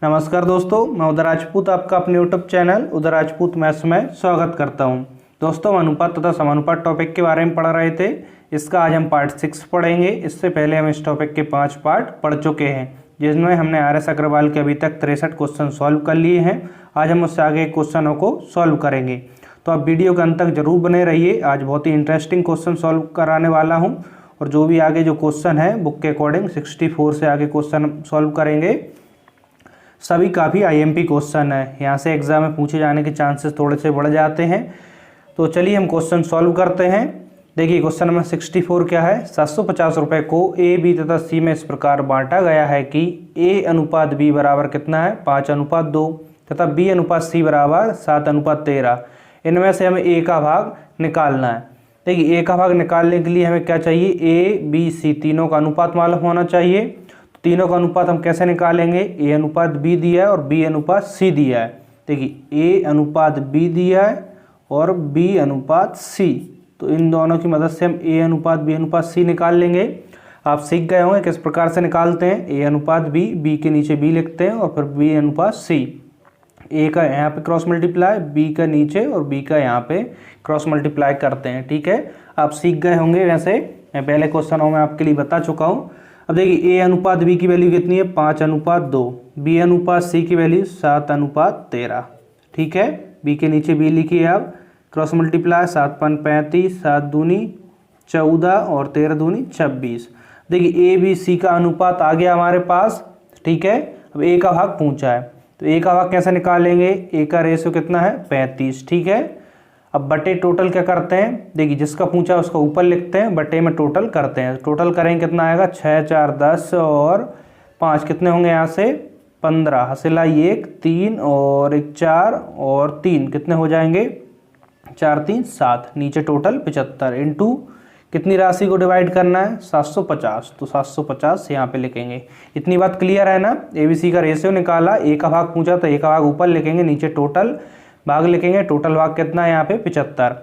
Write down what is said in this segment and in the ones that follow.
नमस्कार दोस्तों, मैं उदय राजपूत आपका अपने यूट्यूब चैनल उदय राजपूत मैथ्स में स्वागत करता हूं। दोस्तों, हम अनुपात तथा समानुपात टॉपिक के बारे में पढ़ रहे थे। इसका आज हम पार्ट 6 पढ़ेंगे। इससे पहले हम इस टॉपिक के 5 पार्ट पढ़ चुके हैं, जिसमें हमने RS अग्रवाल के अभी तक 63 क्वेश्चन सॉल्व कर लिए हैं। आज हम उससे आगे क्वेश्चनों को सॉल्व करेंगे, तो आप वीडियो के अंत तक जरूर बने रहिए। आज बहुत ही इंटरेस्टिंग क्वेश्चन सॉल्व कराने वाला हूँ, और जो भी आगे जो क्वेश्चन है बुक के अकॉर्डिंग 64 से आगे क्वेश्चन सॉल्व करेंगे। सभी काफ़ी IMP क्वेश्चन है, यहाँ से एग्जाम में पूछे जाने के चांसेस थोड़े से बढ़ जाते हैं। तो चलिए हम क्वेश्चन सॉल्व करते हैं। देखिए क्वेश्चन नंबर 64 क्या है। 750 रुपये को A, B तथा C में इस प्रकार बांटा गया है कि A अनुपात B बराबर कितना है 5:2 तथा B अनुपात C बराबर 7:13। इनमें से हमें A का भाग निकालना है। देखिए A का भाग निकालने के लिए हमें क्या चाहिए, A, B, C तीनों का अनुपात मालूम होना चाहिए। तीनों का अनुपात हम कैसे निकालेंगे, A अनुपात B दिया है और B अनुपात C दिया है। देखिए A अनुपात B दिया है और B अनुपात C, तो इन दोनों की मदद से हम A अनुपात B अनुपात C निकाल लेंगे। आप सीख गए होंगे किस प्रकार से निकालते हैं। A अनुपात B, B के नीचे B लिखते हैं और फिर B अनुपात C। A का यहाँ पे क्रॉस मल्टीप्लाई, B का नीचे और B का यहाँ पे क्रॉस मल्टीप्लाई करते हैं। ठीक है, आप सीख गए होंगे। वैसे मैं पहले क्वेश्चनों में आपके लिए बता चुका हूँ। अब देखिए A अनुपात B की वैल्यू कितनी है 5:2, B अनुपात C की वैल्यू 7:13। ठीक है, B के नीचे B लिखिए आप, क्रॉस मल्टीप्लाई 7:35, 7 दूनी 14 और 13 दूनी 26। देखिए A, B, C का अनुपात आ गया हमारे पास। ठीक है, अब A का भाग पूछा है, तो A का भाग कैसे निकालेंगे। A का रेशियो कितना है 35। ठीक है, अब बटे टोटल क्या करते हैं, देखिए जिसका पूछा है उसका ऊपर लिखते हैं, बटे में टोटल करते हैं। टोटल करेंगे कितना आएगा 6, 4, 10 और 5 कितने होंगे यहाँ से 15, हासिल आई 1, 3 और 1 4 और 3 कितने हो जाएंगे 4, 3, 7। नीचे टोटल 75 इंटू कितनी राशि को डिवाइड करना है 750, तो 750 यहाँ पे लिखेंगे। इतनी बात क्लियर है ना। ABC का रेशियो निकाला, A का भाग पूछा तो A का भाग ऊपर लिखेंगे, नीचे टोटल भाग लिखेंगे। टोटल भाग कितना है यहाँ पे 75,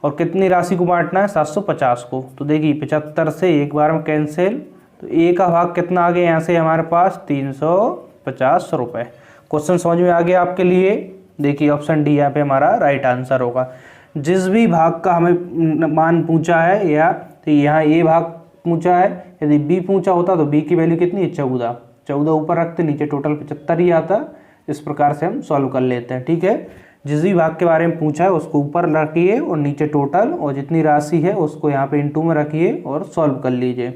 और कितनी राशि को बांटना है 750 को। तो देखिए 75 से एक बार में कैंसिल, तो A का भाग कितना आ गया यहाँ से हमारे पास 350 रुपये। क्वेश्चन समझ में आ गया आपके लिए। देखिए ऑप्शन डी यहाँ पे हमारा राइट आंसर होगा। जिस भी भाग का हमें मान पूछा है, या तो यहाँ A भाग पूछा है, यदि B पूछा होता तो B की वैल्यू कितनी है 14 ऊपर रखते, नीचे टोटल 75 ही आता। इस प्रकार से हम सॉल्व कर लेते हैं। ठीक है, जिस भी भाग के बारे में पूछा है उसको ऊपर रखिए और नीचे टोटल, और जितनी राशि है उसको यहाँ पे इंटू में रखिए और सॉल्व कर लीजिए।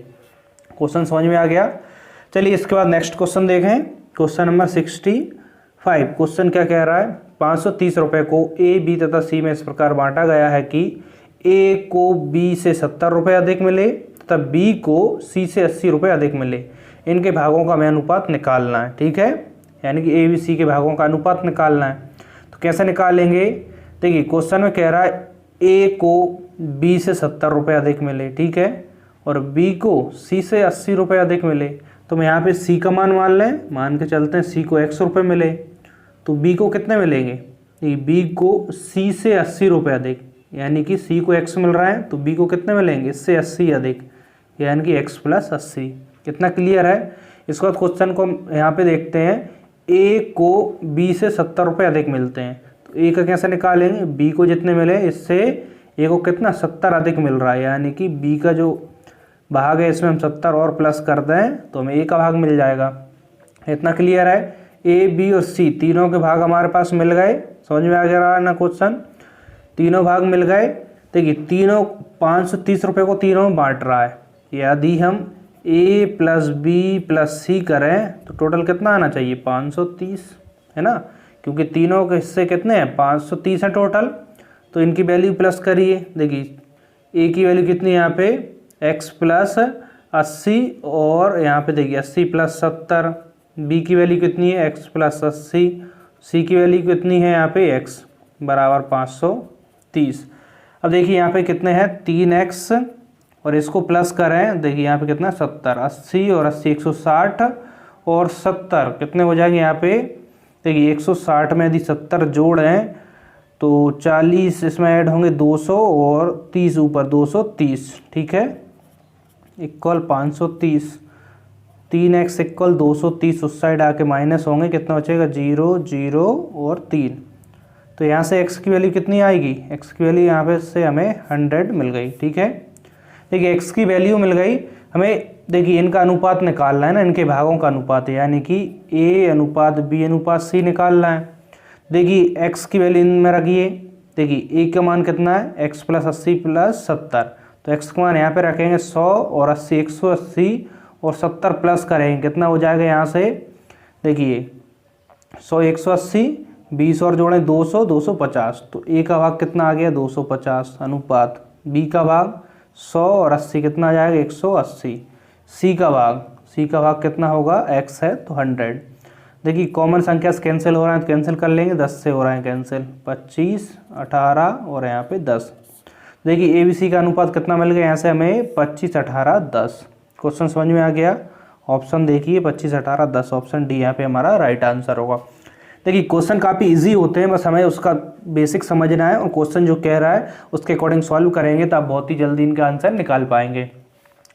क्वेश्चन समझ में आ गया। चलिए इसके बाद नेक्स्ट क्वेश्चन देखें। Question number 65। क्वेश्चन क्या कह रहा है, 530 रुपये को A, B तथा C में इस प्रकार बांटा गया है कि A को B से 70 रुपये अधिक मिले तथा B को C से 80 रुपये अधिक मिले। इनके भागों का हमें अनुपात निकालना है। ठीक है, यानी कि A, B, C के भागों का अनुपात निकालना है। तो कैसे निकालेंगे, देखिए क्वेश्चन में कह रहा है A को B से 70 रुपये अधिक मिले, ठीक है, और B को C से 80 रुपये अधिक मिले। तो हम यहाँ पे C का मान मान लें, मान के चलते हैं C को 100 रुपये मिले, तो B को कितने मिलेंगे, B को C से 80 रुपये अधिक, यानी कि C को X मिल रहा है तो B को कितने मिलेंगे इससे 80 अधिक, यानी कि X + 80। कितना क्लियर है। इसके बाद क्वेश्चन को हम यहाँ पे देखते हैं, A को B से 70 रुपये अधिक मिलते हैं, तो A का कैसे निकालेंगे, B को जितने मिले इससे A को कितना 70 अधिक मिल रहा है, यानी कि B का जो भाग है इसमें हम 70 और प्लस कर दें तो हमें A का भाग मिल जाएगा। इतना क्लियर है। A, B और C तीनों के भाग हमारे पास मिल गए। समझ में आ गया है ना क्वेश्चन, तीनों भाग मिल गए। देखिए तीनों 530 रुपये को तीनों में बांट रहा है। यदि हम A + B + C करें तो टोटल कितना आना चाहिए 530, है ना, क्योंकि तीनों के हिस्से कितने हैं 530 है टोटल। तो इनकी वैल्यू प्लस करिए। देखिए A की वैल्यू कितनी है यहाँ पे X + 80, और यहाँ पे देखिए 80 + 70। B की वैल्यू कितनी है X + 80, C की वैल्यू कितनी है यहाँ पे X बराबर 530। अब देखिए यहाँ पे कितने हैं 3X, और इसको प्लस करें, देखिए यहाँ पे कितना 70, 80 और 80 160 और 70 कितने हो जाएंगे यहाँ पे, देखिए 160 में यदि 70 जोड़ें तो 40 इसमें ऐड होंगे 200 और 30 ऊपर 230। ठीक है, इक्वल 530। 3x इक्वल 230 उस साइड आके माइनस होंगे, कितना बचेगा 0 0 और 3। तो यहाँ से x की वैल्यू कितनी आएगी, x की वैल्यू यहाँ पे से हमें 100 मिल गई। ठीक है, देखिए x की वैल्यू मिल गई हमें। देखिए इनका अनुपात निकालना है ना, इनके भागों का अनुपात, यानी कि a अनुपात b अनुपात c निकालना है। देखिए x की वैल्यू इनमें रखिए। देखिए a का मान कितना है, x प्लस 80 प्लस 70, तो x का मान यहाँ पे रखेंगे 100 और 80 180 और 70 प्लस करेंगे, कितना हो जाएगा यहाँ से। देखिए 100 180 20 और जोड़ें 200 250, तो a का भाग कितना आ गया 250 अनुपात b का भाग 100 और 80 कितना आ जाएगा 180। c का भाग कितना होगा, x है तो 100। देखिए कॉमन संख्या से कैंसिल हो रहा है तो कैंसिल कर लेंगे, 10 से हो रहा है कैंसिल, 25 18 और यहाँ पे 10। देखिए ABC का अनुपात कितना मिल गया, यहाँ से हमें 25 18 10। क्वेश्चन समझ में आ गया। ऑप्शन देखिए 25 18 10, ऑप्शन डी यहाँ पे हमारा राइट आंसर होगा। देखिए क्वेश्चन काफ़ी इजी होते हैं, बस हमें उसका बेसिक समझना है और क्वेश्चन जो कह रहा है उसके अकॉर्डिंग सॉल्व करेंगे तो आप बहुत ही जल्दी इनका आंसर निकाल पाएंगे।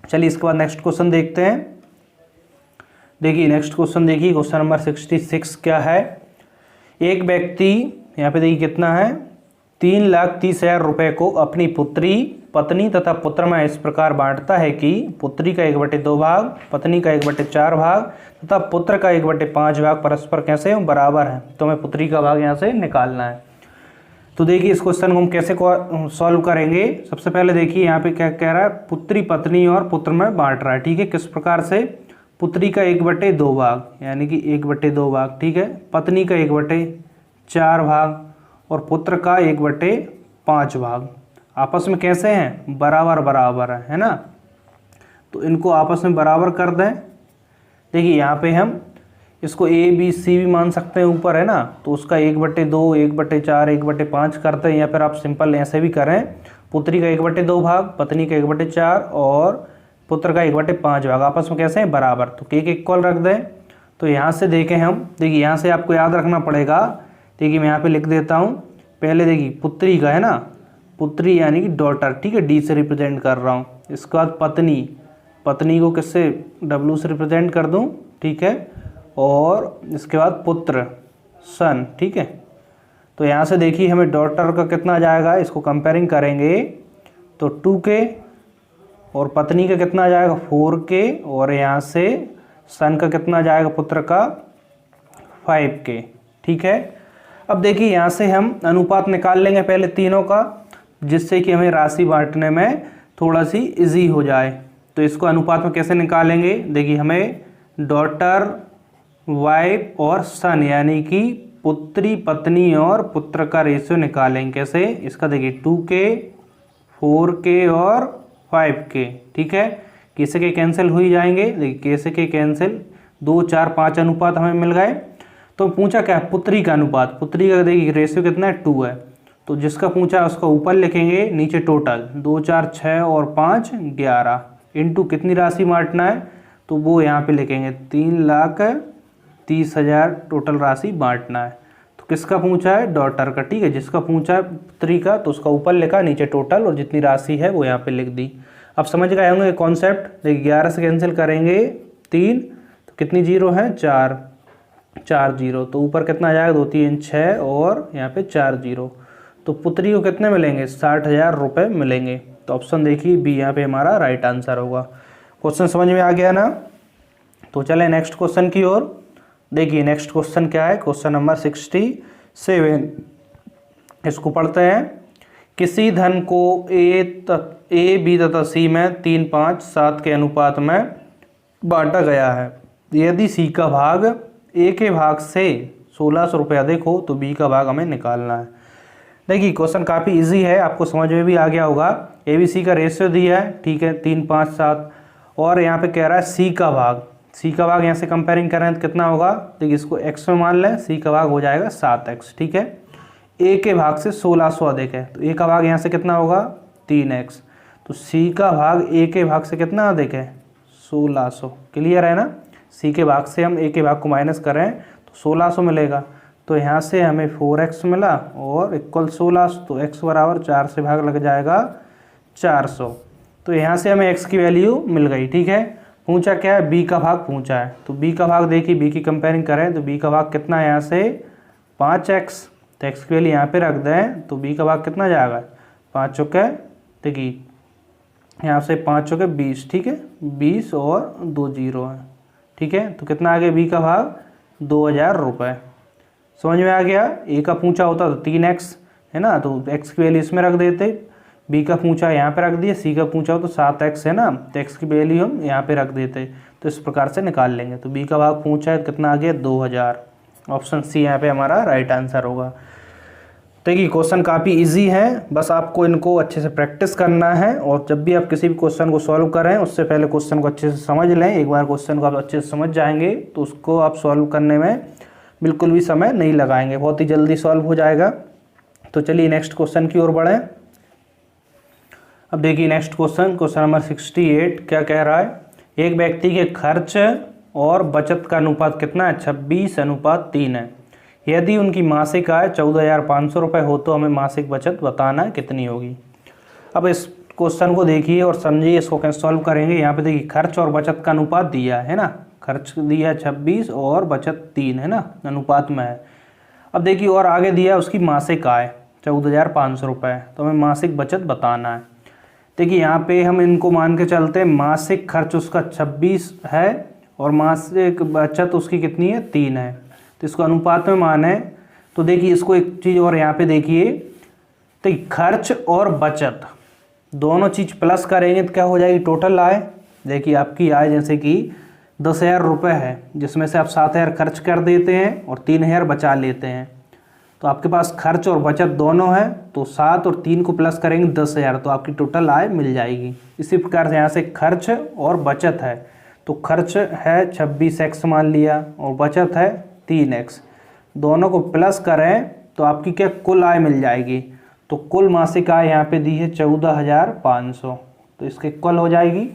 चलिए इसके बाद नेक्स्ट क्वेश्चन देखते हैं। देखिए नेक्स्ट क्वेश्चन देखिए, क्वेश्चन नंबर 66 क्या है। एक व्यक्ति यहाँ पे देखिए कितना है, 3,30,000 रुपये को अपनी पुत्री पत्नी तथा पुत्र में इस प्रकार बांटता है कि पुत्री का 1/2 भाग, पत्नी का 1/4 भाग तथा पुत्र का 1/5 भाग परस्पर कैसे बराबर है। तो हमें पुत्री का भाग यहाँ से निकालना है। तो देखिए इस क्वेश्चन को हम कैसे सॉल्व करेंगे। सबसे पहले देखिए यहाँ पे क्या कह रहा है, पुत्री पत्नी और पुत्र में बांट रहा है। ठीक है, किस प्रकार से, पुत्री का 1/2 भाग यानी कि 1/2 भाग, ठीक है, पत्नी का 1/4 भाग और पुत्र का 1/5 भाग। आपस में कैसे हैं, बराबर बराबर है ना, तो इनको आपस में बराबर कर दें। देखिए यहाँ पे हम इसको A B C भी मान सकते हैं, ऊपर है ना, तो उसका 1/2 1/4 1/5 करते हैं, या फिर आप सिंपल ऐसे भी करें, पुत्री का 1/2 भाग, पत्नी का 1/4 और पुत्र का 1/5 भाग आपस में कैसे हैं, बराबर। तो के इक्वल रख दें। तो यहाँ से देखें हम, देखिए यहाँ से आपको याद रखना पड़ेगा। देखिए मैं यहाँ पे लिख देता हूँ, पहले देखिए पुत्री का है ना, पुत्री यानी कि डॉटर, ठीक है, डी से रिप्रेजेंट कर रहा हूँ। इसके बाद पत्नी, पत्नी को किससे, W से रिप्रेजेंट कर दूँ, ठीक है, और इसके बाद पुत्र सन, ठीक है। तो यहाँ से देखिए हमें डॉटर का कितना आ जाएगा, इसको कंपेयरिंग करेंगे तो 2K और पत्नी का कितना आ जाएगा 4K और यहाँ से सन का कितना आ जाएगा, पुत्र का 5K, ठीक है। अब देखिए यहाँ से हम अनुपात निकाल लेंगे पहले तीनों का, जिससे कि हमें राशि बांटने में थोड़ा सी इजी हो जाए। तो इसको अनुपात में कैसे निकालेंगे, देखिए हमें डॉटर वाइफ और सन यानी कि पुत्री पत्नी और पुत्र का रेशियो निकालेंगे। कैसे, इसका देखिए 2K 4K और 5K, ठीक है, कैसे के कैंसिल हो ही जाएंगे। देखिए कैसे के कैंसिल, 2 4 5 अनुपात हमें मिल गए। तो पूछा क्या है, पुत्री का अनुपात, पुत्री का देखिए रेशियो कितना है 2 है, तो जिसका पूछा है उसका ऊपर लिखेंगे, नीचे टोटल 2 4 6 और 5 11 इंटू कितनी राशि बांटना है, तो वो यहाँ पे लिखेंगे 3,30,000 टोटल राशि बांटना है। तो किसका पूछा है, डॉटर का, ठीक है, जिसका पूछा है पुत्री का तो उसका ऊपर लिखा, नीचे टोटल और जितनी राशि है वो यहाँ पे लिख दी। अब समझ गए होंगे कॉन्सेप्ट। देखिए 11 से कैंसिल करेंगे 3, तो कितनी जीरो है 4 4 जीरो, तो ऊपर कितना आ जाएगा 2 3 6 और यहाँ पे 4 जीरो। तो पुत्री को कितने मिलेंगे, 60,000 रुपये मिलेंगे। तो ऑप्शन देखिए बी यहाँ पे हमारा राइट आंसर होगा। क्वेश्चन समझ में आ गया ना। तो चलें नेक्स्ट क्वेश्चन की ओर। देखिए नेक्स्ट क्वेश्चन क्या है, क्वेश्चन नंबर 67, इसको पढ़ते हैं। किसी धन को ए बी तथा सी में 3 5 7 के अनुपात में बांटा गया है। यदि सी का भाग ए के भाग से 1600 रुपये अधिक हो तो बी का भाग हमें निकालना है। देखिए क्वेश्चन काफ़ी इजी है, आपको समझ में भी आ गया होगा। ए बी सी का रेशियो दिया है, ठीक है, 3 5 7, और यहाँ पे कह रहा है सी का भाग। सी का भाग यहाँ से कंपेयरिंग करें तो कितना होगा, देखिए इसको x में मान लें, सी का भाग हो जाएगा 7x, ठीक है। ए के भाग से 1600 अधिक है, तो ए का भाग यहाँ से कितना होगा 3x, तो सी का भाग ए के भाग से कितना अधिक है 1600। क्लियर है ना, सी के भाग से हम ए के भाग को माइनस करें तो 1600 मिलेगा। तो यहाँ से हमें 4x मिला और इक्वल 1600, तो x बराबर 4 से भाग लग जाएगा 400। तो यहाँ से हमें x की वैल्यू मिल गई, ठीक है। पूछा क्या है, बी का भाग पूछा है, तो बी का भाग देखिए, बी की कंपेयरिंग करें तो बी का भाग कितना है यहाँ से 5x, तो x की वैल्यू यहाँ पे रख दें तो b का भाग कितना जाएगा 5 चौके, देखिए यहाँ से 5 चौके 20, ठीक है 20 और 2 जीरो है, ठीक है। तो कितना आ गया b का भाग 2000 रुपये। समझ में आ गया। a का पूछा होता तो 3x है ना, तो x की वैल्यू इसमें रख देते, b का पूछा यहाँ पे रख दिया, c का पूछा हो तो 7x है ना, तो x की वैल्यू हम यहाँ पे रख देते, तो इस प्रकार से निकाल लेंगे। तो b का भाग पूछा है कितना आ गया 2000, ऑप्शन सी यहाँ पे हमारा राइट आंसर होगा। देखिए क्वेश्चन काफ़ी इजी है, बस आपको इनको अच्छे से प्रैक्टिस करना है, और जब भी आप किसी भी क्वेश्चन को सॉल्व करें उससे पहले क्वेश्चन को अच्छे से समझ लें। एक बार क्वेश्चन को आप अच्छे से समझ जाएंगे तो उसको आप सॉल्व करने में बिल्कुल भी समय नहीं लगाएंगे, बहुत ही जल्दी सॉल्व हो जाएगा। तो चलिए नेक्स्ट क्वेश्चन की ओर बढ़ें। अब देखिए नेक्स्ट क्वेश्चन नंबर 68 क्या कह रहा है, एक व्यक्ति के खर्च और बचत का अनुपात कितना है 26:3 है। यदि उनकी मासिक आय 14,500 रुपये हो तो हमें मासिक बचत बताना है कितनी होगी। अब इस क्वेश्चन को देखिए और समझिए, इसको कैसे सॉल्व करेंगे। यहाँ पे देखिए खर्च और बचत का अनुपात दिया है ना, खर्च दिया 26 और बचत 3 है ना, अनुपात में है। अब देखिए और आगे दिया उसकी मासिक आय 14,500 रुपये, तो हमें मासिक बचत बताना है। देखिए यहाँ पे हम इनको मान के चलते हैं, मासिक खर्च उसका 26 है और मासिक बचत उसकी कितनी है 3 है, तो इसको अनुपात में माने। तो देखिए इसको एक चीज़ और यहाँ पे देखिए, तो खर्च और बचत दोनों चीज़ प्लस करेंगे तो क्या हो जाएगी टोटल आय। देखिए आपकी आय जैसे कि 10,000 रुपये है, जिसमें से आप 7,000 खर्च कर देते हैं और 3,000 बचा लेते हैं, तो आपके पास खर्च और बचत दोनों है, तो 7 और 3 को प्लस करेंगे 10,000, तो आपकी टोटल आय मिल जाएगी। इसी प्रकार से यहाँ से खर्च और बचत है, तो खर्च है 26x मान लिया और बचत है 3x, दोनों को प्लस करें तो आपकी क्या कुल आय मिल जाएगी। तो कुल मासिक आय यहाँ पे दी है 14,500, तो इसके इक्वल हो जाएगी।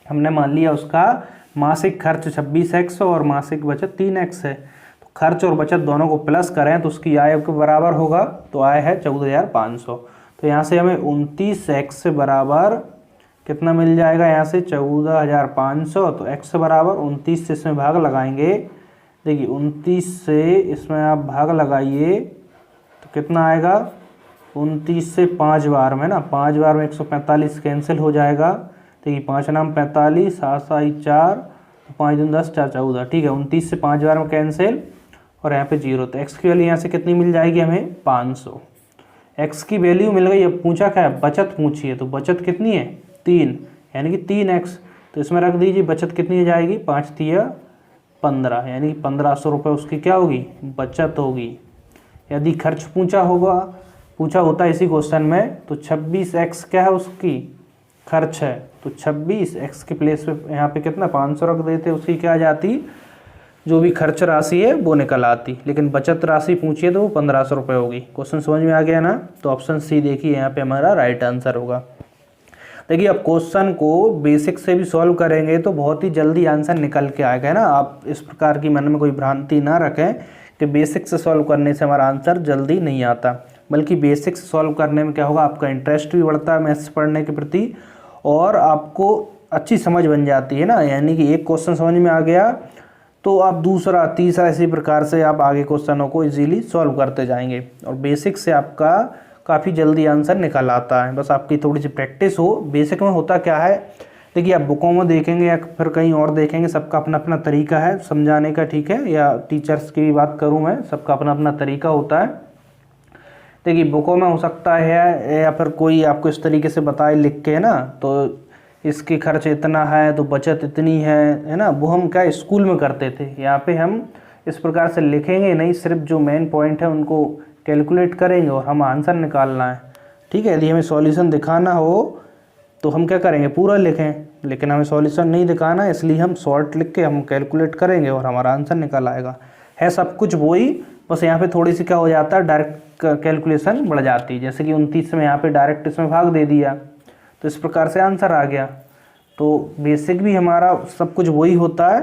हमने मान लिया उसका मासिक खर्च 26x और मासिक बचत 3x है, तो खर्च और बचत दोनों को प्लस करें तो उसकी आय के बराबर होगा, तो आय है 14,500। तो यहाँ से हमें 29x से बराबर कितना मिल जाएगा, यहाँ से 14,500, तो x बराबर 29 से इसमें भाग लगाएंगे। देखिए 29 से इसमें आप भाग लगाइए तो कितना आएगा, 29 से 5 बार में ना, 5 बार में 145 कैंसिल हो जाएगा। देखिए 5 नाम 45, 7 साई 4, 5 दूनी 10, 4 14, ठीक है 29 से 5 बार में कैंसिल और यहाँ पे 0, तो x की वैल्यू यहाँ से कितनी मिल जाएगी हमें 500। x की वैल्यू मिल गई। अब पूछा क्या है, बचत पूछी है, तो बचत कितनी है 3, यानी कि 3x, तो इसमें रख दीजिए बचत कितनी हो जाएगी 5 तिया 15, यानी 1,500 रुपये उसकी क्या होगी बचत होगी। यदि खर्च पूछा होता इसी क्वेश्चन में, तो 26x क्या है उसकी खर्च है, तो 26x के प्लेस पे यहाँ पे कितना 500 रख देते, उसकी क्या आ जाती, जो भी खर्च राशि है वो निकल आती। लेकिन बचत राशि पूछिए तो वो 1,500 रुपये होगी। क्वेश्चन समझ में आ गया ना, तो ऑप्शन सी देखिए यहाँ पे हमारा राइट आंसर होगा। देखिए अब क्वेश्चन को बेसिक से भी सॉल्व करेंगे तो बहुत ही जल्दी आंसर निकल के आएगा, है ना। आप इस प्रकार की मन में कोई भ्रांति ना रखें कि बेसिक से सॉल्व करने से हमारा आंसर जल्दी नहीं आता, बल्कि बेसिक से सॉल्व करने में क्या होगा, आपका इंटरेस्ट भी बढ़ता है मैथ्स पढ़ने के प्रति और आपको अच्छी समझ बन जाती है ना। यानी कि एक क्वेश्चन समझ में आ गया तो आप दूसरा तीसरा इसी प्रकार से आप आगे क्वेश्चनों को इजीली सॉल्व करते जाएंगे और बेसिक से आपका काफ़ी जल्दी आंसर निकल आता है। बस आपकी थोड़ी सी प्रैक्टिस हो। बेसिक में होता क्या है, देखिए आप बुकों में देखेंगे या फिर कहीं और देखेंगे, सबका अपना अपना तरीका है समझाने का, ठीक है, या टीचर्स की भी बात करूं मैं, सबका अपना अपना तरीका होता है। देखिए बुकों में हो सकता है या फिर कोई आपको इस तरीके से बताए लिख के, है ना, तो इसकी खर्च इतना है तो बचत इतनी है ना, वो हम क्या स्कूल में करते थे। यहाँ पे हम इस प्रकार से लिखेंगे नहीं, सिर्फ जो मेन पॉइंट है उनको कैलकुलेट करेंगे और हम आंसर निकालना है, ठीक है। यदि हमें सॉल्यूशन दिखाना हो तो हम क्या करेंगे पूरा लिखें, लेकिन हमें सॉल्यूशन नहीं दिखाना है, इसलिए हम शॉर्ट लिख के हम कैलकुलेट करेंगे और हमारा आंसर निकल आएगा। है सब कुछ वही, बस यहाँ पे थोड़ी सी क्या हो जाता है, डायरेक्ट कैलकुलेशन बढ़ जाती है। जैसे कि 29 में यहाँ पे डायरेक्ट इसमें भाग दे दिया तो इस प्रकार से आंसर आ गया। तो बेसिक भी हमारा सब कुछ वही होता है,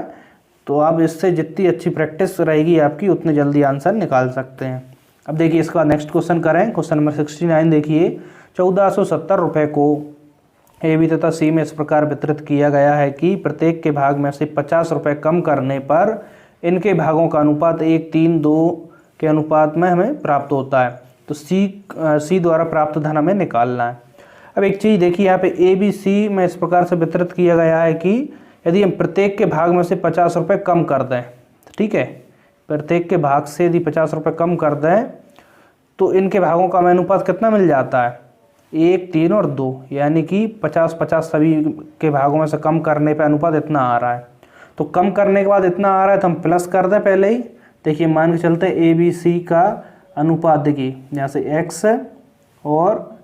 तो आप इससे जितनी अच्छी प्रैक्टिस रहेगी आपकी उतने जल्दी आंसर निकाल सकते हैं। अब देखिए इसका नेक्स्ट क्वेश्चन करें, क्वेश्चन नंबर 69 देखिए, 1470 रुपये को ए बी तथा सी में इस प्रकार वितरित किया गया है कि प्रत्येक के भाग में से 50 रुपये कम करने पर इनके भागों का अनुपात 1:3:2 के अनुपात में हमें प्राप्त होता है। तो सी द्वारा प्राप्त धन हमें निकालना है। अब एक चीज़ देखिए, यहाँ पे ए बी सी में इस प्रकार से वितरित किया गया है कि यदि हम प्रत्येक के भाग में से 50 रुपये कम कर दें, ठीक है, प्रत्येक के भाग से यदि 50 रुपये कम कर दें तो इनके भागों का हमें अनुपात कितना मिल जाता है, 1, 3 और 2, यानी कि 50-50 सभी के भागों में से कम करने पे अनुपात इतना आ रहा है। तो कम करने के बाद इतना आ रहा है तो हम प्लस कर दें पहले ही। देखिए मान के चलते ए बी सी का अनुपात, देखिए यहाँ से x और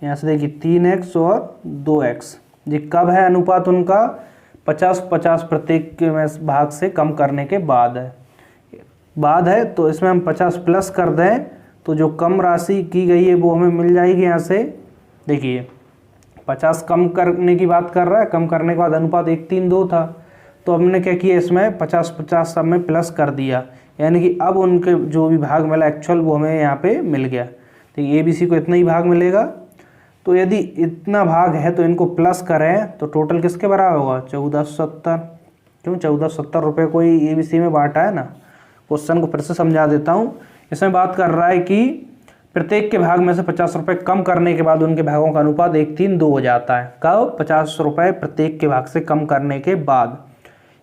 यहाँ से देखिए 3x और 2x, ये कब है अनुपात उनका, 50-50 प्रत्येक के भाग से कम करने के बाद है। तो इसमें हम 50 प्लस कर दें तो जो कम राशि की गई है वो हमें मिल जाएगी। यहाँ से देखिए 50 कम करने की बात कर रहा है, कम करने के बाद अनुपात 1:3:2 था, तो हमने क्या किया, इसमें 50-50 सब में प्लस कर दिया, यानी कि अब उनके जो भी भाग मिला एक्चुअल वो हमें यहाँ पे मिल गया। तो ए बी सी को इतना ही भाग मिलेगा। तो यदि इतना भाग है तो इनको प्लस करें तो टोटल किसके बराबर होगा, 1470। क्यों 1470 रुपये को ही ए बी सी में बांटा है ना। क्वेश्चन को फिर से समझा देता हूँ। इसमें बात कर रहा है कि प्रत्येक के भाग में से 50 रुपये कम करने के बाद उनके भागों का अनुपात 1:3:2 हो जाता है। कब, 50 रुपये प्रत्येक के भाग से कम करने के बाद,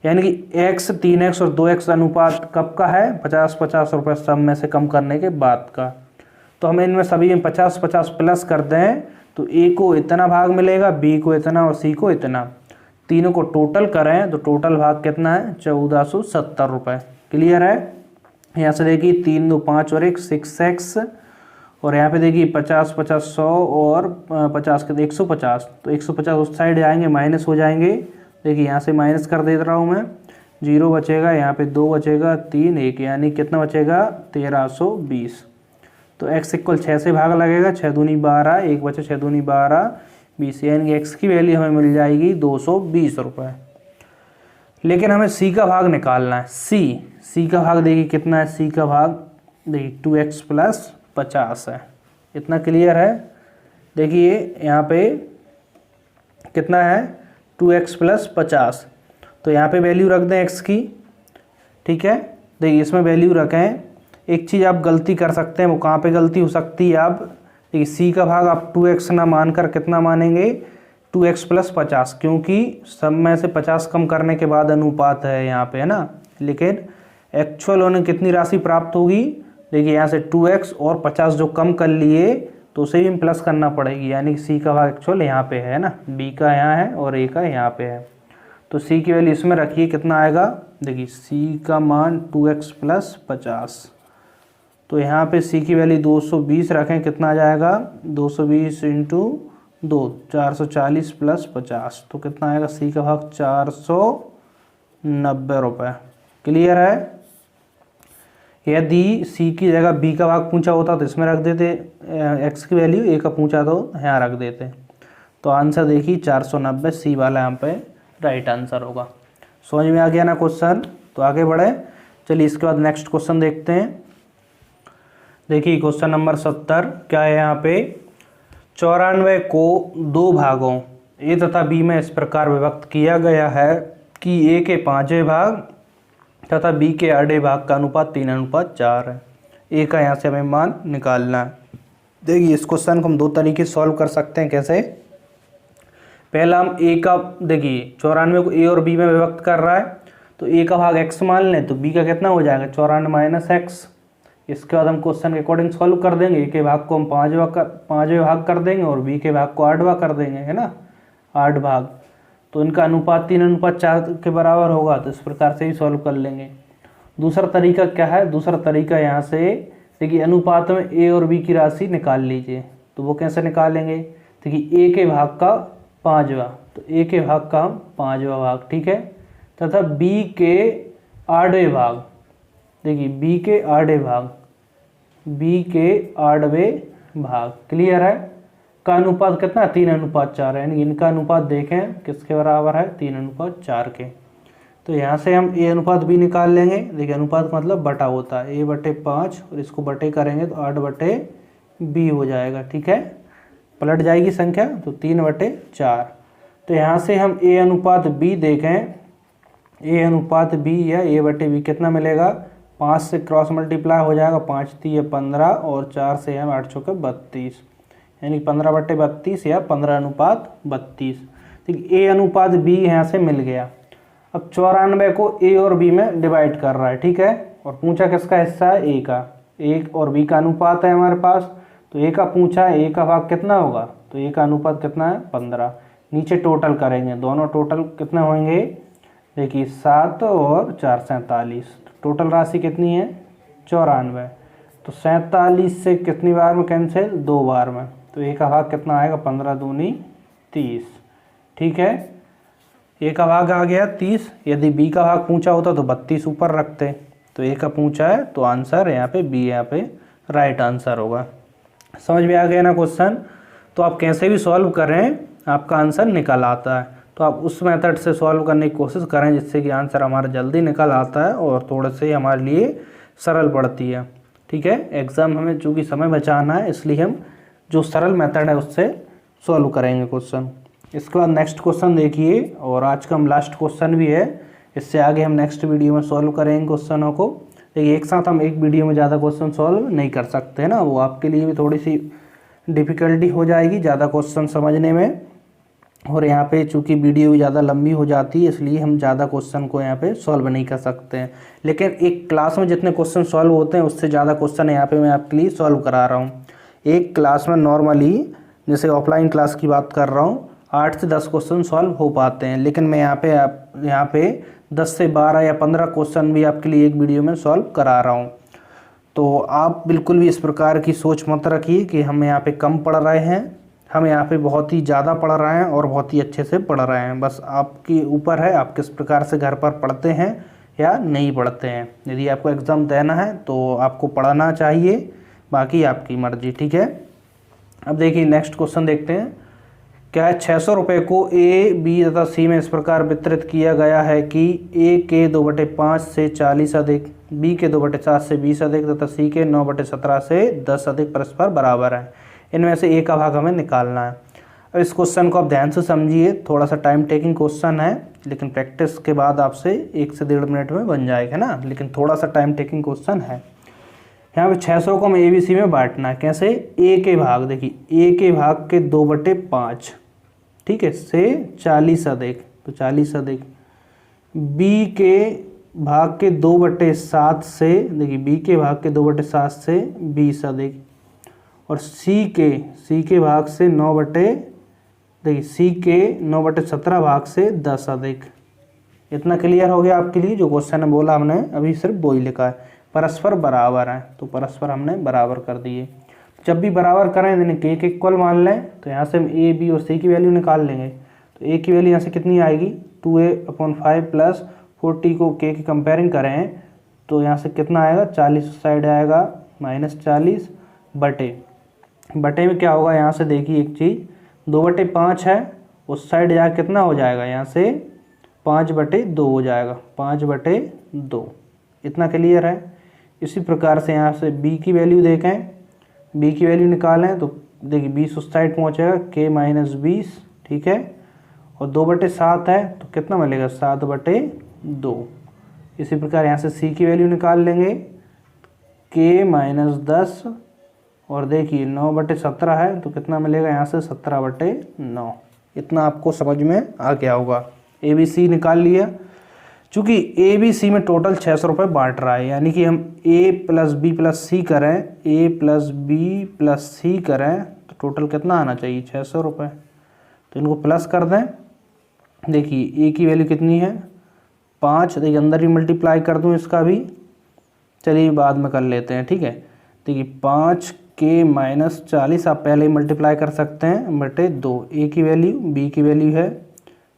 यानी कि x, 3x और 2x अनुपात कब का है, 50-50 रुपये सब में से कम करने के बाद का। तो हमें इनमें सभी में 50-50 प्लस कर दें तो ए को इतना भाग मिलेगा, बी को इतना और सी को इतना। तीनों को टोटल करें तो टोटल भाग कितना है, 1470 रुपये। क्लियर है। यहाँ से देखिए 3, 2, 5 और 1 6x, और यहाँ पे देखिए 50-50 100 और 50 के 150, तो 150 उस साइड जाएंगे, माइनस हो जाएंगे। देखिए यहाँ से माइनस कर दे रहा हूँ मैं, 0 बचेगा, यहाँ पे 2 बचेगा, 3 1, यानी कितना बचेगा 1320। तो x = 6 से भाग लगेगा, 6 दूनी 12, 1 बचे 6 दूनी 12, 20, यानी कि x की वैल्यू हमें मिल जाएगी 220 रुपये। लेकिन हमें c का भाग निकालना है। c का भाग देखिए कितना है, c का भाग देखिए 2x + 50 है। इतना क्लियर है। देखिए यहाँ पे कितना है, 2x + 50, तो यहाँ पे वैल्यू रख दें x की, ठीक है। देखिए इसमें वैल्यू रखें। एक चीज़ आप गलती कर सकते हैं, वो कहाँ पे गलती हो सकती है, आप देखिए c का भाग आप 2x ना मानकर कितना मानेंगे, 2x + 50, क्योंकि सब में से 50 कम करने के बाद अनुपात है यहाँ पे, है ना। लेकिन एक्चुअल उन्हें कितनी राशि प्राप्त होगी, देखिए यहाँ से 2x और 50 जो कम कर लिए तो उसे भी प्लस करना पड़ेगी, यानी कि c का भाग एक्चुअल यहाँ पे है ना, b का यहाँ है और a का यहाँ पे है। तो c की वैल्यू इसमें रखिए, कितना आएगा, देखिए c का मान 2x + 50, तो यहाँ पे c की वैल्यू 220 रखें, कितना आ जाएगा, 220 × 2 440 + 50, तो कितना आएगा, c का भाग 490 रुपये। क्लियर है। यदि c की जगह b का भाग पूछा होता तो इसमें रख देते, x की वैल्यू, a का पूछा तो यहाँ रख देते। तो आंसर देखिए 490, सी वाला यहाँ पे राइट आंसर होगा। समझ में आ गया ना क्वेश्चन। तो आगे बढ़े, चलिए इसके बाद नेक्स्ट क्वेश्चन देखते हैं। देखिए क्वेश्चन नंबर 70 क्या है यहाँ पे, 94 को 2 भागों ए तथा बी में इस प्रकार विभक्त किया गया है कि ए के 5वें भाग तथा बी के 8वें भाग का अनुपात 3:4 है। ए का यहाँ से हमें मान निकालना है। देखिए इस क्वेश्चन को हम 2 तरीके से सॉल्व कर सकते हैं। कैसे, पहला हम ए का, देखिए 94 को ए और बी में विभक्त कर रहा है, तो ए का भाग x मान लें तो बी का कितना हो जाएगा, 94 - x। इसके बाद हम क्वेश्चन के अकॉर्डिंग सॉल्व कर देंगे। ए के भाग को हम 5वें भाग कर देंगे और बी के भाग को 8वां कर देंगे, है ना, 8 भाग। तो इनका अनुपात 3:4 के बराबर होगा। तो इस प्रकार से ही सॉल्व कर लेंगे। दूसरा तरीका क्या है, दूसरा तरीका यहाँ से देखिए अनुपात में ए और बी की राशि निकाल लीजिए। तो वो कैसे निकालेंगे, देखिए ए के भाग का 5वां, तो ए के भाग का हम 5वां भाग, ठीक है, तथा बी के 8वें भाग, देखिए बी के 8वें भाग, बी के 8वें भाग, क्लियर है, का अनुपात कितना है, 3:4 है। यानी इनका अनुपात देखें किसके बराबर है, 3:4 के। तो यहाँ से हम ए अनुपात बी निकाल लेंगे। देखिए अनुपात का मतलब बटा होता है, a/5 और इसको बटे करेंगे तो 8/b हो जाएगा, ठीक है, पलट जाएगी संख्या, तो 3/4। तो यहाँ से हम a अनुपात b देखें, a अनुपात b या a बटे b कितना मिलेगा, 5 से क्रॉस मल्टीप्लाई हो जाएगा, 5 3 15 और 4 से हम 8 चौके 32, यानी 15 बटे 32 या 15 अनुपात 32। ठीक, a अनुपात b यहाँ से मिल गया। अब 94 को a और b में डिवाइड कर रहा है, ठीक है, और पूछा किसका हिस्सा है, a का, a और b का अनुपात है हमारे पास, तो a का पूछा है, a का भाग कितना होगा, तो a का अनुपात कितना है 15। नीचे टोटल करेंगे, दोनों टोटल कितने होंगे, देखिए 7 और 4 47, टोटल राशि कितनी है 94। तो 47 से कितनी बार में कैंसिल, 2 बार में, तो a का भाग कितना आएगा, 15 दूनी 30। ठीक है, a का भाग आ गया 30। यदि b का भाग पूछा होता तो 32 ऊपर रखते, तो a का पूछा है तो आंसर यहाँ पे b यहाँ पे राइट आंसर होगा। समझ में आ गया ना क्वेश्चन। तो आप कैसे भी सॉल्व करें आपका आंसर निकल आता है, तो आप उस मेथड से सॉल्व करने की कोशिश करें जिससे कि आंसर हमारा जल्दी निकल आता है और थोड़े से हमारे लिए सरल पड़ती है। ठीक है, एग्ज़ाम हमें चूँकि समय बचाना है इसलिए हम जो सरल मेथड है उससे सॉल्व करेंगे क्वेश्चन। इसके बाद नेक्स्ट क्वेश्चन देखिए, और आज का हम लास्ट क्वेश्चन भी है, इससे आगे हम नेक्स्ट वीडियो में सॉल्व करेंगे क्वेश्चनों को। देखिए एक साथ हम एक वीडियो में ज़्यादा क्वेश्चन सॉल्व नहीं कर सकते ना, वो आपके लिए भी थोड़ी सी डिफ़िकल्टी हो जाएगी ज़्यादा क्वेश्चन समझने में, और यहाँ पे चूँकि वीडियो भी ज़्यादा लंबी हो जाती है इसलिए हम ज़्यादा क्वेश्चन को यहाँ पे सॉल्व नहीं कर सकते हैं। लेकिन एक क्लास में जितने क्वेश्चन सॉल्व होते हैं उससे ज़्यादा क्वेश्चन यहाँ पे मैं आपके लिए सॉल्व करा रहा हूँ। एक क्लास में नॉर्मली जैसे ऑफलाइन क्लास की बात कर रहा हूँ 8 से 10 क्वेश्चन सॉल्व हो पाते हैं, लेकिन मैं यहाँ पे 10 से 12 या 15 क्वेश्चन भी आपके लिए एक वीडियो में सॉल्व करा रहा हूँ। तो आप बिल्कुल भी इस प्रकार की सोच मत रखिए कि हम यहाँ पे कम पढ़ रहे हैं, हम यहाँ पे बहुत ही ज़्यादा पढ़ रहे हैं और बहुत ही अच्छे से पढ़ रहे हैं। बस आपके ऊपर है आप किस प्रकार से घर पर पढ़ते हैं या नहीं पढ़ते हैं। यदि आपको एग्ज़ाम देना है तो आपको पढ़ना चाहिए, बाकी आपकी मर्ज़ी। ठीक है, अब देखिए नेक्स्ट क्वेश्चन देखते हैं। क्या है, 600 रुपये को ए बी तथा सी में इस प्रकार वितरित किया गया है कि ए के 2/5 से 40 अधिक, बी के 2/7 से 20 अधिक तथा सी के 9/17 से 10 अधिक परस्पर बराबर है। इनमें से ए का भाग हमें निकालना है। अब इस क्वेश्चन को आप ध्यान से समझिए, थोड़ा सा टाइम टेकिंग क्वेश्चन है, लेकिन प्रैक्टिस के बाद आपसे 1 से 1.5 मिनट में बन जाएगा ना, लेकिन थोड़ा सा टाइम टेकिंग क्वेश्चन है। यहाँ पे 600 को हमें ए बी सी में बांटना है। कैसे, ए के भाग, देखिए ए के भाग के 2/5, ठीक है, से 40 अधिक, तो 40 अधिक, बी के भाग के 2/7 से, देखिए बी के भाग के 2/7 से 20 अधिक, और सी के भाग से 9/17 भाग से 10 अधिक। इतना क्लियर हो गया आपके लिए। जो क्वेश्चन है बोला हमने अभी सिर्फ वो ही लिखा है, परस्पर बराबर है, तो परस्पर हमने बराबर कर दिए। जब भी बराबर करें यानी के इक्वल मान लें तो यहाँ से हम ए बी और सी की वैल्यू निकाल लेंगे। तो ए की वैल्यू यहाँ से कितनी आएगी, 2a/5 प्लस 40 को के की कंपेयरिंग करें तो यहाँ से कितना आएगा, 40 साइड आएगा -40 बटे में क्या होगा, यहाँ से देखिए एक चीज़ 2/5 है, उस साइड जाकर कितना हो जाएगा, यहाँ से 5/2 हो जाएगा, 5/2। इतना क्लियर है। इसी प्रकार से यहाँ से b की वैल्यू देखें, b की वैल्यू निकालें तो देखिए 20 उस साइड पहुँचेगा, k - 20, ठीक है, और 2/7 है तो कितना मिलेगा, 7/2। इसी प्रकार यहाँ से c की वैल्यू निकाल लेंगे, k - 10, और देखिए 9/17 है तो कितना मिलेगा, यहाँ से 17/9। इतना आपको समझ में आ गया होगा। ए बी सी निकाल लिया। चूँकि ए बी सी में टोटल 600 रुपये बांट रहा है, यानी कि हम ए प्लस बी प्लस सी करें, ए प्लस बी प्लस सी करें तो टोटल कितना आना चाहिए, 600 रुपये। तो इनको प्लस कर दें। देखिए ए की वैल्यू कितनी है, 5, देखिए अंदर ही मल्टीप्लाई कर दूं इसका भी, चलिए बाद में कर लेते हैं, ठीक है। देखिए 5 के - 40 आप पहले ही मल्टीप्लाई कर सकते हैं /2। ए की वैल्यु, बी की वैल्यू है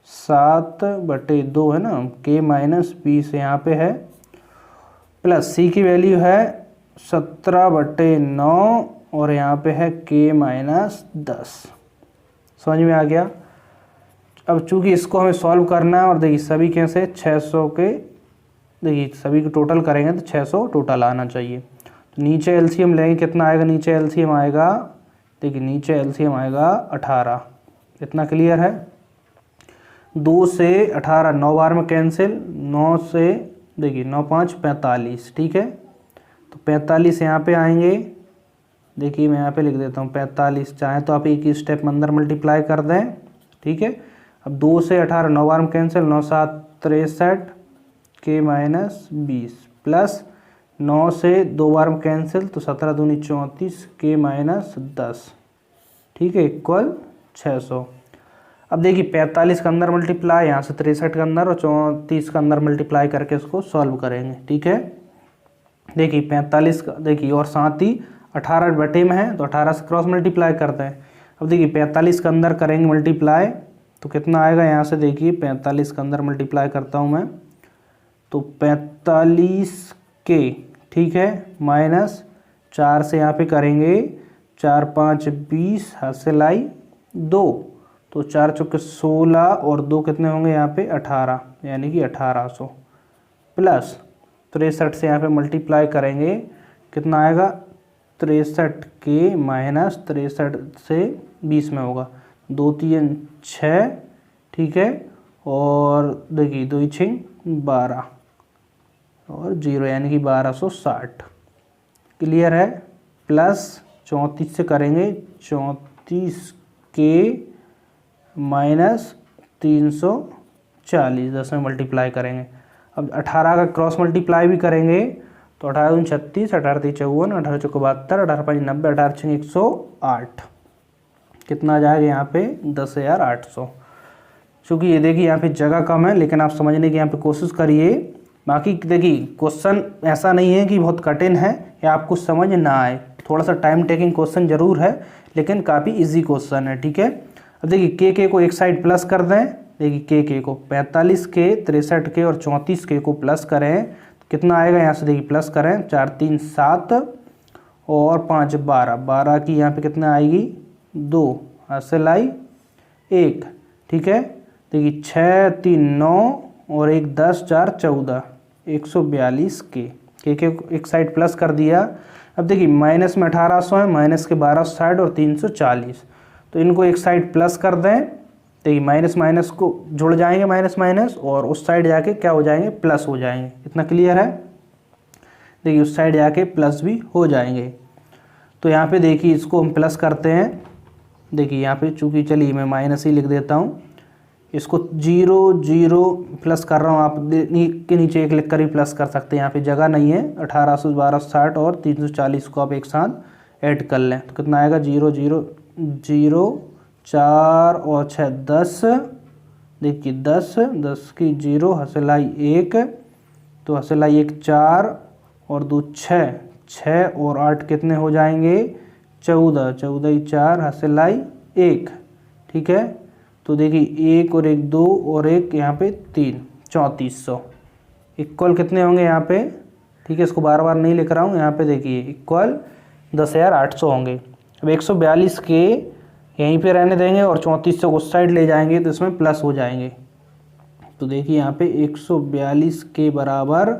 7/2 है ना, k - 20 यहाँ पे है, प्लस सी की वैल्यू है 17/9 और यहाँ पे है k - 10। समझ में आ गया। अब चूँकि इसको हमें सॉल्व करना है, और देखिए सभी कैसे 600 के, देखिए सभी को टोटल करेंगे तो 600 टोटल आना चाहिए। तो नीचे एलसीएम लेंगे, कितना आएगा, नीचे एलसीएम आएगा, देखिए नीचे एलसीएम आएगा 18। इतना क्लियर है। 2 से 18, 9 बार में कैंसिल, 9 से देखिए 9 5 45, ठीक है। तो 45 यहाँ पे आएंगे, देखिए मैं यहाँ पे लिख देता हूँ 45, चाहे तो आप एक ही स्टेप में अंदर मल्टीप्लाई कर दें, ठीक है। अब 2 से 18, 9 बार में कैंसिल, 9 7 63 के माइनस 20 प्लस 9 से 2 बार में कैंसिल तो 17 दूनी 34 के माइनस 10, ठीक है, इक्वल 600। अब देखिए 45 के अंदर मल्टीप्लाई, यहाँ से 63 के अंदर और 34 के अंदर मल्टीप्लाई करके इसको सॉल्व करेंगे, ठीक है। देखिए 45 का देखिए और साथ ही 18 बटे में है तो 18 से क्रॉस मल्टीप्लाई करते हैं। अब देखिए 45 के अंदर करेंगे मल्टीप्लाई तो कितना आएगा, यहाँ से देखिए 45 के अंदर मल्टीप्लाई करता हूँ मैं तो 45 के, ठीक है, माइनस 4 से यहाँ पे करेंगे 4 5 20, हाथ से लाई 2 तो 4 चौके 16 और 2 कितने होंगे यहाँ पे 18, यानी कि 1800 प्लस 63 से यहाँ पे मल्टीप्लाई करेंगे, कितना आएगा 63 के माइनस 63 से 20 में होगा 2 3 6, ठीक है, और देखिए 2 6 12 और 0 यानी कि 1260, क्लियर है। प्लस 34 से करेंगे 34 के माइनस 340, 10 में मल्टीप्लाई करेंगे। अब 18 का क्रॉस मल्टीप्लाई भी करेंगे तो 18 दूनी 36, 18 3 54, 18 चौके 72, 18 5 90, 18 6 108, कितना आ जाएगा यहाँ पे 10,800। क्योंकि ये देखिए यहाँ पे जगह कम है लेकिन आप समझने की यहाँ पे कोशिश करिए। बाकी देखिए क्वेश्चन ऐसा नहीं है कि बहुत कठिन है या आपको समझ ना आए, थोड़ा सा टाइम टेकिंग क्वेश्चन जरूर है लेकिन काफ़ी इजी क्वेश्चन है, ठीक है। अब देखिए के को एक साइड प्लस कर दें, देखिए के को 45 के 63 के और 34 के को प्लस करें तो कितना आएगा, यहाँ से देखिए प्लस करें 4 3 7 और 5 12, 12 की यहाँ पे कितना आएगी 2, हाथ से लाई 1, ठीक है। देखिए 6 3 9 और 1 10 4 14, 142 के एक साइड प्लस कर दिया। अब देखिए माइनस में 1800 है, माइनस के 1260 और 340, तो इनको एक साइड प्लस कर दें, देखिए माइनस माइनस को जुड़ जाएंगे माइनस माइनस और उस साइड जाके क्या हो जाएंगे प्लस हो जाएंगे, इतना क्लियर है। देखिए उस साइड जाके प्लस भी हो जाएंगे। तो यहाँ पे देखिए इसको हम प्लस करते हैं, देखिए यहाँ पे चूँकि चलिए मैं माइनस ही लिख देता हूँ, इसको 0 0 प्लस कर रहा हूँ, आप के नीचे एक लिख कर भी प्लस कर सकते हैं, यहाँ पे जगह नहीं है। 1800 1260 और 340 को आप एक साथ ऐड कर लें तो कितना आएगा 0 0 0 4 और 6 10, देखिए 10 10 की 0, हसलाई 1 तो हसलाई 1 4 और 2 6, 6 और 8 कितने हो जाएंगे 14, 14 4 हसलाई 1, ठीक है। तो देखिए 1 और 1 2 और 1 यहाँ पे 3, 3400 इक्वल कितने होंगे यहाँ पे, ठीक है। इसको बार बार नहीं लिख रहा हूँ, यहाँ पे देखिए इक्वल 10,800 होंगे। अब 142 के यहीं पे रहने देंगे और 3400 को उस साइड ले जाएंगे तो इसमें प्लस हो जाएंगे। तो देखिए यहाँ पे 142 के बराबर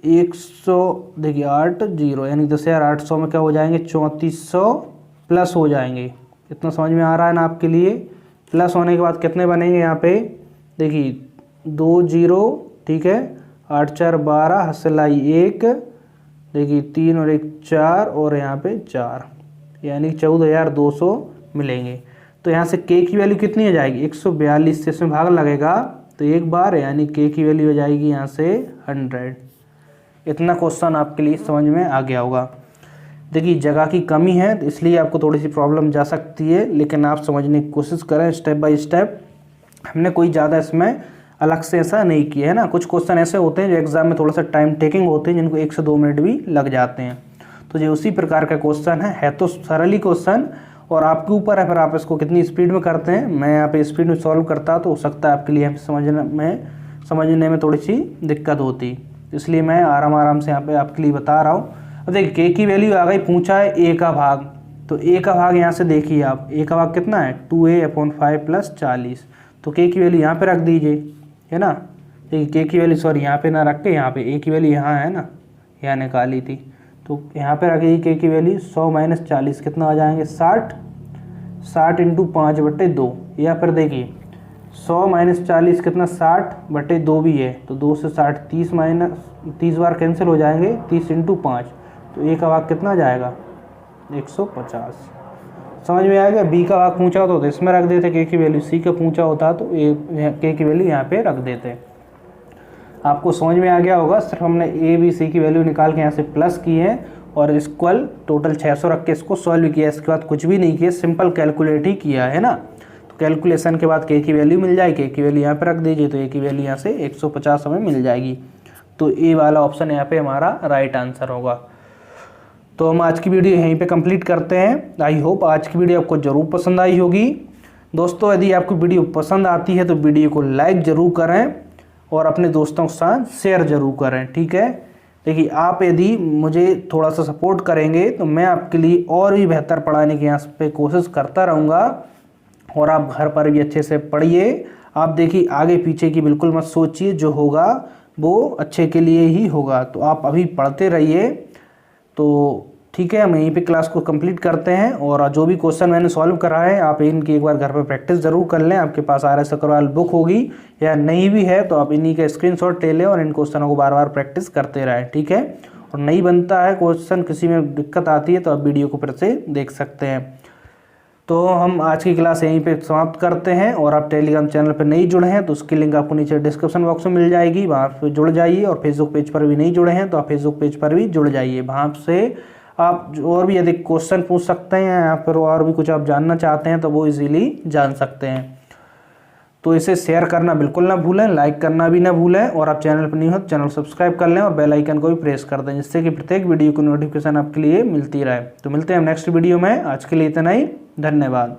100, देखिए 8 0 यानी 10,800 में क्या हो जाएंगे 3400 प्लस हो जाएंगे। इतना समझ में आ रहा है ना आपके लिए। प्लस होने के बाद कितने बनेंगे यहाँ पे, देखिए 2 0, ठीक है, 8 4 12 हसलाई 1, देखिए 3 और 1 4 और यहाँ पे 4, यानी 14,200 मिलेंगे। तो यहाँ से के की वैल्यू कितनी हो जाएगी 142 से इसमें भाग लगेगा तो एक बार, यानी के की वैल्यू हो जाएगी यहाँ से 100। इतना क्वेश्चन आपके लिए समझ में आ गया होगा। देखिए जगह की कमी है तो इसलिए आपको थोड़ी सी प्रॉब्लम जा सकती है, लेकिन आप समझने की कोशिश करें स्टेप बाय स्टेप। हमने कोई ज़्यादा इसमें अलग से ऐसा नहीं किया है ना। कुछ क्वेश्चन ऐसे होते हैं जो एग्जाम में थोड़ा सा टाइम टेकिंग होते हैं, जिनको 1 से 2 मिनट भी लग जाते हैं। तो ये उसी प्रकार का क्वेश्चन है तो सरल ही क्वेश्चन, और आपके ऊपर है फिर आप इसको कितनी स्पीड में करते हैं। मैं यहाँ पे स्पीड में सॉल्व करता तो हो सकता है आपके लिए समझने में थोड़ी सी दिक्कत होती, इसलिए मैं आराम से यहाँ पे आपके लिए बता रहा हूँ। अब देखिए के की वैल्यू आ गई, पूछा है ए का भाग, तो ए का भाग यहाँ से देखिए आप, ए का भाग कितना है 2a/5 + 40, तो के की वैल्यू यहाँ पे रख दीजिए, है ना। देखिए के की वैल्यू सॉरी यहाँ पे ना रख के यहाँ पे ए की वैल्यू यहाँ है ना, यहाँ निकाली थी, तो यहाँ पे रख दीजिए के की वैल्यू 100 - 40 कितना आ जाएंगे 60, 60 × 5/2, या फिर देखिए 100 माइनस 40 कितना 60/2 भी है, तो 2 से 60 30 माइनस 30 बार कैंसिल हो जाएंगे, 30 × 5, तो ए का भाग कितना जाएगा 150। समझ में आ गया। बी का भाग पूछा होता तो इसमें रख देते के की वैल्यू, सी का पूछा होता तो ए के की वैल्यू यहाँ पे रख देते। आपको समझ में आ गया होगा। सिर्फ हमने ए बी सी की वैल्यू निकाल के यहाँ से प्लस की है और इक्वल टोटल 600 रख के इसको सॉल्व किया। इसके बाद कुछ भी नहीं किया, सिंपल कैलकुलेट ही किया है ना। तो कैलकुलेशन के बाद के की वैल्यू मिल जाएगी, के की वैल्यू यहाँ पे रख दीजिए, तो ए की वैल्यू यहाँ से 150 हमें मिल जाएगी। तो ए वाला ऑप्शन यहाँ पे हमारा राइट आंसर होगा। तो हम आज की वीडियो यहीं पे कंप्लीट करते हैं। आई होप आज की वीडियो आपको ज़रूर पसंद आई होगी। दोस्तों यदि आपको वीडियो पसंद आती है तो वीडियो को लाइक ज़रूर करें और अपने दोस्तों के साथ शेयर ज़रूर करें, ठीक है। देखिए आप यदि मुझे थोड़ा सा सपोर्ट करेंगे तो मैं आपके लिए और भी बेहतर पढ़ाने की यहाँ पे कोशिश करता रहूँगा और आप घर पर भी अच्छे से पढ़िए। आप देखिए आगे पीछे की बिल्कुल मत सोचिए, जो होगा वो अच्छे के लिए ही होगा। तो आप अभी पढ़ते रहिए। तो ठीक है, हम यहीं पे क्लास को कंप्लीट करते हैं और जो भी क्वेश्चन मैंने सॉल्व करा है आप इनकी एक बार घर पे प्रैक्टिस ज़रूर कर लें। आपके पास RS अग्रवाल बुक होगी या नहीं भी है तो आप इन्हीं का स्क्रीनशॉट ले लें और इन क्वेश्चनों को बार बार प्रैक्टिस करते रहें, ठीक है। और नहीं बनता है क्वेश्चन, किसी में दिक्कत आती है तो आप वीडियो को फिर से देख सकते हैं। तो हम आज की क्लास यहीं पे समाप्त करते हैं और आप टेलीग्राम चैनल पर नहीं जुड़े हैं तो उसकी लिंक आपको नीचे डिस्क्रिप्शन बॉक्स में मिल जाएगी, वहाँ पर जुड़ जाइए। और फेसबुक पेज पर भी नहीं जुड़े हैं तो आप फेसबुक पेज पर भी जुड़ जाइए, वहाँ से आप और भी यदि क्वेश्चन पूछ सकते हैं या फिर और भी कुछ आप जानना चाहते हैं तो वो इजीली जान सकते हैं। तो इसे शेयर करना बिल्कुल ना भूलें, लाइक करना भी ना भूलें और आप चैनल पर नहीं हो तो चैनल सब्सक्राइब कर लें और बेल आइकन को भी प्रेस कर दें, जिससे कि प्रत्येक वीडियो की नोटिफिकेशन आपके लिए मिलती रहे। तो मिलते हैं हम नेक्स्ट वीडियो में। आज के लिए इतना ही, धन्यवाद।